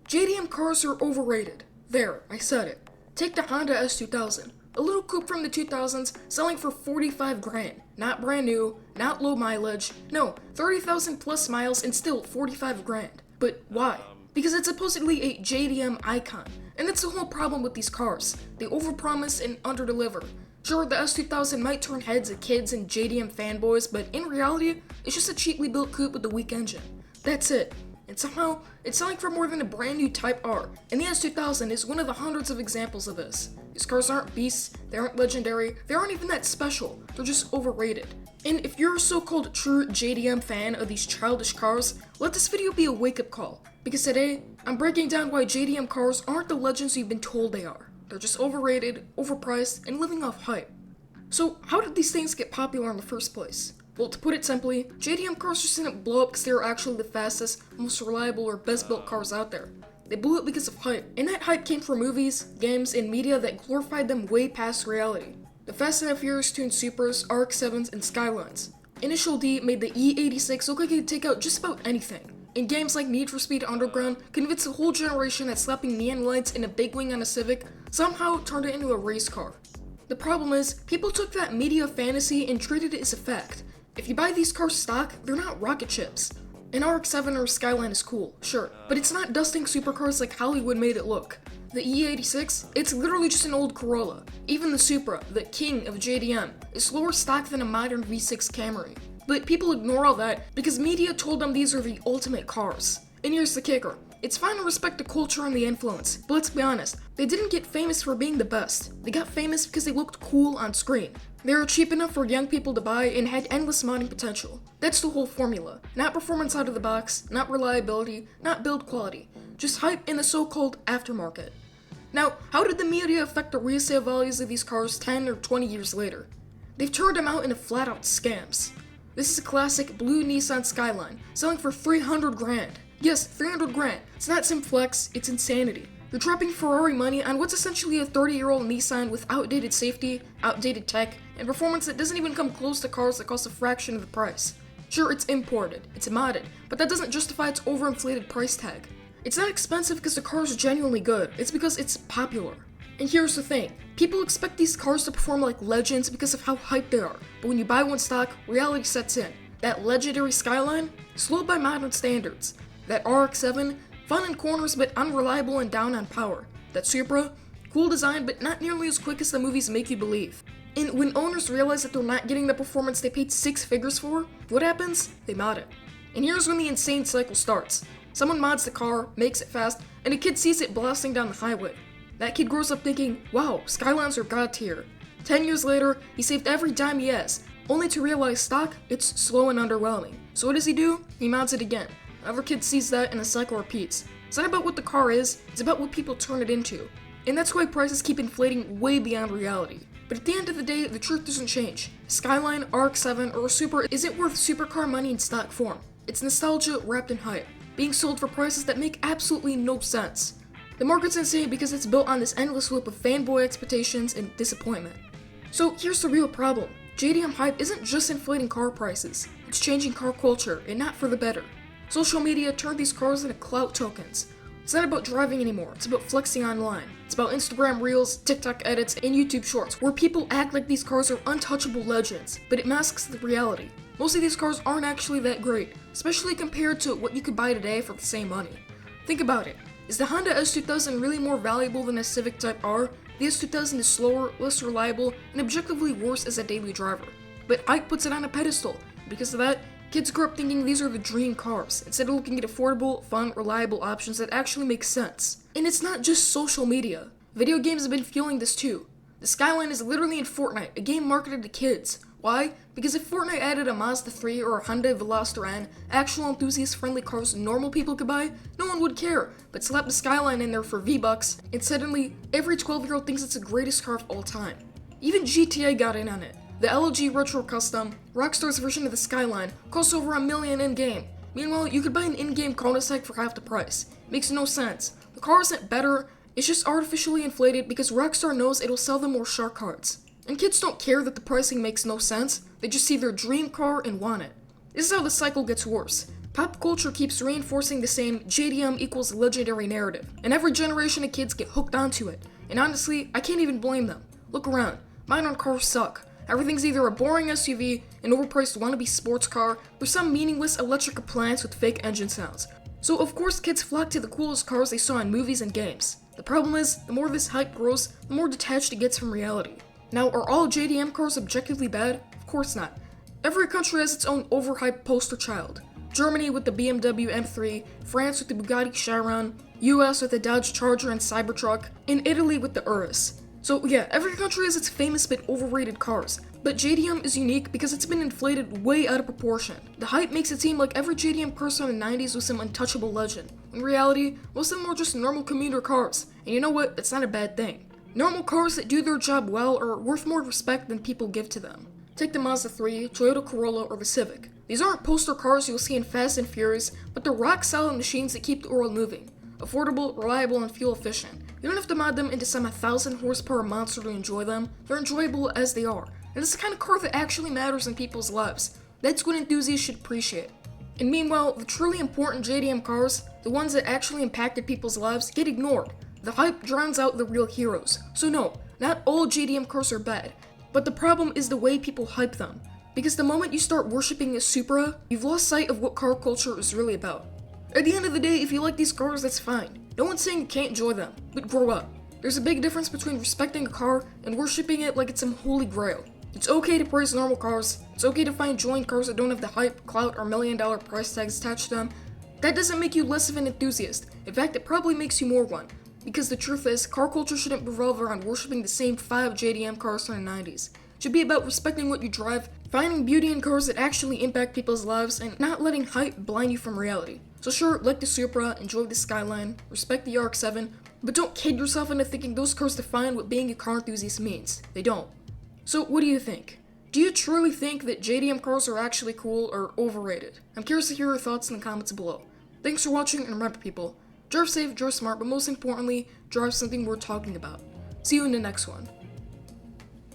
JDM cars are overrated. There, I said it. Take the Honda S2000, a little coupe from the 2000s selling for 45 grand. Not brand new, not low mileage, no, 30,000 plus miles and still 45 grand. But why? Because it's supposedly a JDM icon, and that's the whole problem with these cars. They overpromise and underdeliver. Sure, the S2000 might turn heads at kids and JDM fanboys, but in reality, it's just a cheaply built coupe with a weak engine. That's it. And somehow, it's selling for more than a brand new Type R, and the S2000 is one of the hundreds of examples of this. These cars aren't beasts, they aren't legendary, they aren't even that special, they're just overrated. And if you're a so-called true JDM fan of these childish cars, let this video be a wake-up call, because today, I'm breaking down why JDM cars aren't the legends you've been told they are. They're just overrated, overpriced, and living off hype. So, how did these things get popular in the first place? Well, to put it simply, JDM cars just didn't blow up because they were actually the fastest, most reliable, or best built cars out there. They blew up because of hype, and that hype came from movies, games, and media that glorified them way past reality. The Fast and Furious tuned Supras, RX-7s, and Skylines. Initial D made the E86 look like it could take out just about anything. And games like Need for Speed Underground convinced a whole generation that slapping neon lights and a big wing on a Civic somehow turned it into a race car. The problem is, people took that media fantasy and treated it as a fact. If you buy these cars stock, they're not rocket ships. An RX-7 or a Skyline is cool, sure, but it's not dusting supercars like Hollywood made it look. The E86, it's literally just an old Corolla. Even the Supra, the king of JDM, is lower stock than a modern V6 Camry. But people ignore all that because media told them these are the ultimate cars. And here's the kicker. It's fine to respect the culture and the influence, but let's be honest, they didn't get famous for being the best. They got famous because they looked cool on screen. They were cheap enough for young people to buy and had endless modding potential. That's the whole formula. Not performance out of the box, not reliability, not build quality. Just hype in the so-called aftermarket. Now, how did the media affect the resale values of these cars 10 or 20 years later? They've turned them out into flat-out scams. This is a classic blue Nissan Skyline, selling for 300 grand. Yes, 300 grand. It's not some flex, it's insanity. You're dropping Ferrari money on what's essentially a 30-year-old Nissan with outdated safety, outdated tech, and performance that doesn't even come close to cars that cost a fraction of the price. Sure, it's imported, it's modded, but that doesn't justify its overinflated price tag. It's not expensive because the car is genuinely good, it's because it's popular. And here's the thing, people expect these cars to perform like legends because of how hyped they are, but when you buy one stock, reality sets in. That legendary Skyline, slow by modern standards. That RX-7, fun in corners but unreliable and down on power. That Supra, cool design but not nearly as quick as the movies make you believe. And when owners realize that they're not getting the performance they paid 6 figures for, what happens? They mod it. And here's when the insane cycle starts. Someone mods the car, makes it fast, and a kid sees it blasting down the highway. That kid grows up thinking, wow, Skylines are god tier. 10 years later, he saved every dime he has, only to realize stock, it's slow and underwhelming. So what does he do? He mods it again. Another kid sees that and the cycle repeats. It's not about what the car is, it's about what people turn it into. And that's why prices keep inflating way beyond reality. But at the end of the day, the truth doesn't change. Skyline, RX-7, or a Supra isn't worth supercar money in stock form. It's nostalgia wrapped in hype, being sold for prices that make absolutely no sense. The market's insane because it's built on this endless loop of fanboy expectations and disappointment. So here's the real problem. JDM hype isn't just inflating car prices, it's changing car culture, and not for the better. Social media turned these cars into clout tokens. It's not about driving anymore, it's about flexing online. It's about Instagram Reels, TikTok edits, and YouTube Shorts, where people act like these cars are untouchable legends, but it masks the reality. Most of these cars aren't actually that great, especially compared to what you could buy today for the same money. Think about it. Is the Honda S2000 really more valuable than a Civic Type R? The S2000 is slower, less reliable, and objectively worse as a daily driver. But hype puts it on a pedestal. Because of that, kids grow up thinking these are the dream cars, instead of looking at affordable, fun, reliable options that actually make sense. And it's not just social media. Video games have been fueling this too. The Skyline is literally in Fortnite, a game marketed to kids. Why? Because if Fortnite added a Mazda 3 or a Honda Veloster N, actual enthusiast-friendly cars normal people could buy, no one would care, but slap the Skyline in there for V-Bucks, and suddenly, every 12-year-old thinks it's the greatest car of all time. Even GTA got in on it. The LG Retro Custom, Rockstar's version of the Skyline, costs over $1 million in-game. Meanwhile, you could buy an in-game cul-de-sac for half the price. Makes no sense. The car isn't better, it's just artificially inflated because Rockstar knows it'll sell them more shark cards. And kids don't care that the pricing makes no sense, they just see their dream car and want it. This is how the cycle gets worse. Pop culture keeps reinforcing the same JDM equals legendary narrative, and every generation of kids get hooked onto it. And honestly, I can't even blame them. Look around. Modern cars suck. Everything's either a boring SUV, an overpriced wannabe sports car, or some meaningless electric appliance with fake engine sounds. So of course kids flock to the coolest cars they saw in movies and games. The problem is, the more this hype grows, the more detached it gets from reality. Now, are all JDM cars objectively bad? Of course not. Every country has its own overhyped poster child. Germany with the BMW M3, France with the Bugatti Chiron, US with the Dodge Charger and Cybertruck, and Italy with the Urus. So yeah, every country has its famous but overrated cars, but JDM is unique because it's been inflated way out of proportion. The hype makes it seem like every JDM car from the 90s was some untouchable legend. In reality, most of them were just normal commuter cars, and you know what, it's not a bad thing. Normal cars that do their job well are worth more respect than people give to them. Take the Mazda 3, Toyota Corolla, or the Civic. These aren't poster cars you'll see in Fast and Furious, but they're rock-solid machines that keep the world moving. Affordable, reliable, and fuel efficient. You don't have to mod them into some 1,000 horsepower monster to enjoy them. They're enjoyable as they are. And it's the kind of car that actually matters in people's lives. That's what enthusiasts should appreciate. And meanwhile, the truly important JDM cars, the ones that actually impacted people's lives, get ignored. The hype drowns out the real heroes. So no, not all JDM cars are bad. But the problem is the way people hype them. Because the moment you start worshipping a Supra, you've lost sight of what car culture is really about. At the end of the day, if you like these cars, that's fine. No one's saying you can't enjoy them, but grow up. There's a big difference between respecting a car and worshipping it like it's some holy grail. It's okay to praise normal cars. It's okay to find joy in cars that don't have the hype, clout, or $1 million price tags attached to them. That doesn't make you less of an enthusiast. In fact, it probably makes you more one. Because the truth is, car culture shouldn't revolve around worshipping the same 5 JDM cars from the 90s. It should be about respecting what you drive, finding beauty in cars that actually impact people's lives, and not letting hype blind you from reality. So sure, like the Supra, enjoy the Skyline, respect the RX-7, but don't kid yourself into thinking those cars define what being a car enthusiast means. They don't. So what do you think? Do you truly think that JDM cars are actually cool or overrated? I'm curious to hear your thoughts in the comments below. Thanks for watching, and remember people, drive safe, drive smart, but most importantly, drive something worth talking about. See you in the next one.